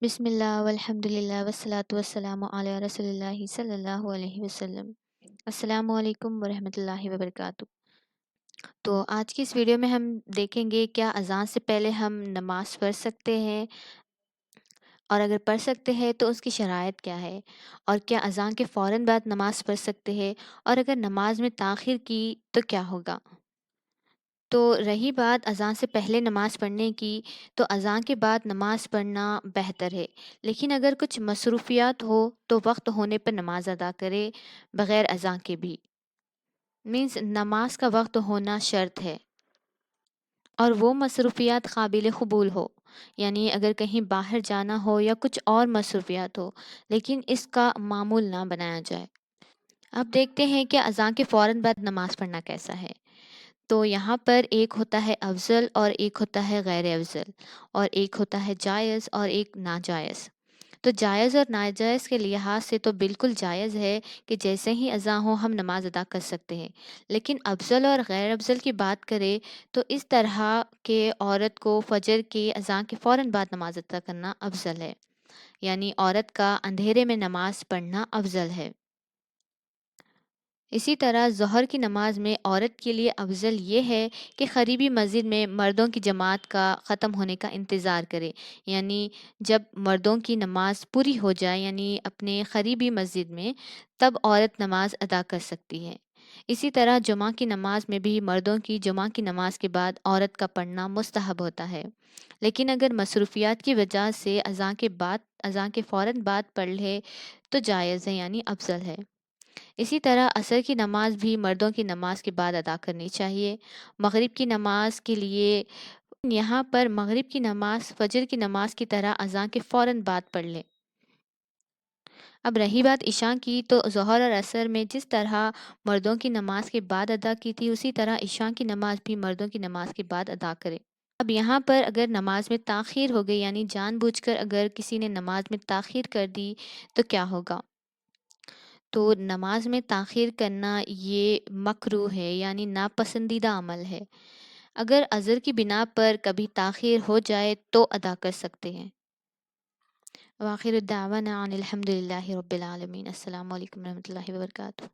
بسم اللہ والحمد للہ والصلاۃ والسلام علی رسول اللہ صلی اللہ علیہ وسلم۔ السلام علیکم ورحمۃ اللہ وبرکاتہ۔ تو آج کی اس ویڈیو میں ہم دیکھیں گے کیا اذان سے پہلے ہم نماز پڑھ سکتے ہیں، اور اگر پڑھ سکتے ہیں تو اس کی شرائط کیا ہے، اور کیا اذان کے فوراً بعد نماز پڑھ سکتے ہیں، اور اگر نماز میں تاخیر کی تو کیا ہوگا۔ تو رہی بات اذان سے پہلے نماز پڑھنے کی، تو اذان کے بعد نماز پڑھنا بہتر ہے، لیکن اگر کچھ مصروفیات ہو تو وقت ہونے پر نماز ادا کرے بغیر اذان کے بھی، مینس نماز کا وقت ہونا شرط ہے، اور وہ مصروفیات قابل قبول ہو، یعنی اگر کہیں باہر جانا ہو یا کچھ اور مصروفیات ہو، لیکن اس کا معمول نہ بنایا جائے۔ اب دیکھتے ہیں کہ اذان کے فوراً بعد نماز پڑھنا کیسا ہے۔ تو یہاں پر ایک ہوتا ہے افضل اور ایک ہوتا ہے غیر افضل، اور ایک ہوتا ہے جائز اور ایک ناجائز۔ تو جائز اور ناجائز کے لحاظ سے تو بالکل جائز ہے کہ جیسے ہی اذان ہو ہم نماز ادا کر سکتے ہیں، لیکن افضل اور غیر افضل کی بات کریں تو اس طرح کہ عورت کو فجر کی اذان کے فوراً بعد نماز ادا کرنا افضل ہے، یعنی عورت کا اندھیرے میں نماز پڑھنا افضل ہے۔ اسی طرح ظہر کی نماز میں عورت کے لیے افضل یہ ہے کہ قریبی مسجد میں مردوں کی جماعت کا ختم ہونے کا انتظار کرے، یعنی جب مردوں کی نماز پوری ہو جائے، یعنی اپنے قریبی مسجد میں، تب عورت نماز ادا کر سکتی ہے۔ اسی طرح جمعہ کی نماز میں بھی مردوں کی جمعہ کی نماز کے بعد عورت کا پڑھنا مستحب ہوتا ہے، لیکن اگر مصروفیات کی وجہ سے اذان کے فوراً بعد پڑھ لے تو جائز ہے، یعنی افضل ہے۔ اسی طرح عصر کی نماز بھی مردوں کی نماز کے بعد ادا کرنی چاہیے۔ مغرب کی نماز کے لیے یہاں پر مغرب کی نماز فجر کی نماز کی طرح اذان کے فوراً بعد پڑھ لیں۔ اب رہی بات عشاء کی، تو ظہر اور عصر میں جس طرح مردوں کی نماز کے بعد ادا کی تھی، اسی طرح عشاء کی نماز بھی مردوں کی نماز کے بعد ادا کرے۔ اب یہاں پر اگر نماز میں تاخیر ہو گئی، یعنی جان بوجھ کر اگر کسی نے نماز میں تاخیر کر دی تو کیا ہوگا۔ تو نماز میں تاخیر کرنا یہ مکروہ ہے، یعنی ناپسندیدہ عمل ہے۔ اگر عذر کی بنا پر کبھی تاخیر ہو جائے تو ادا کر سکتے ہیں۔ وآخر الدعوانا ان الحمد للہ رب العالمین۔ السلام علیکم ورحمۃ اللہ وبرکاتہ۔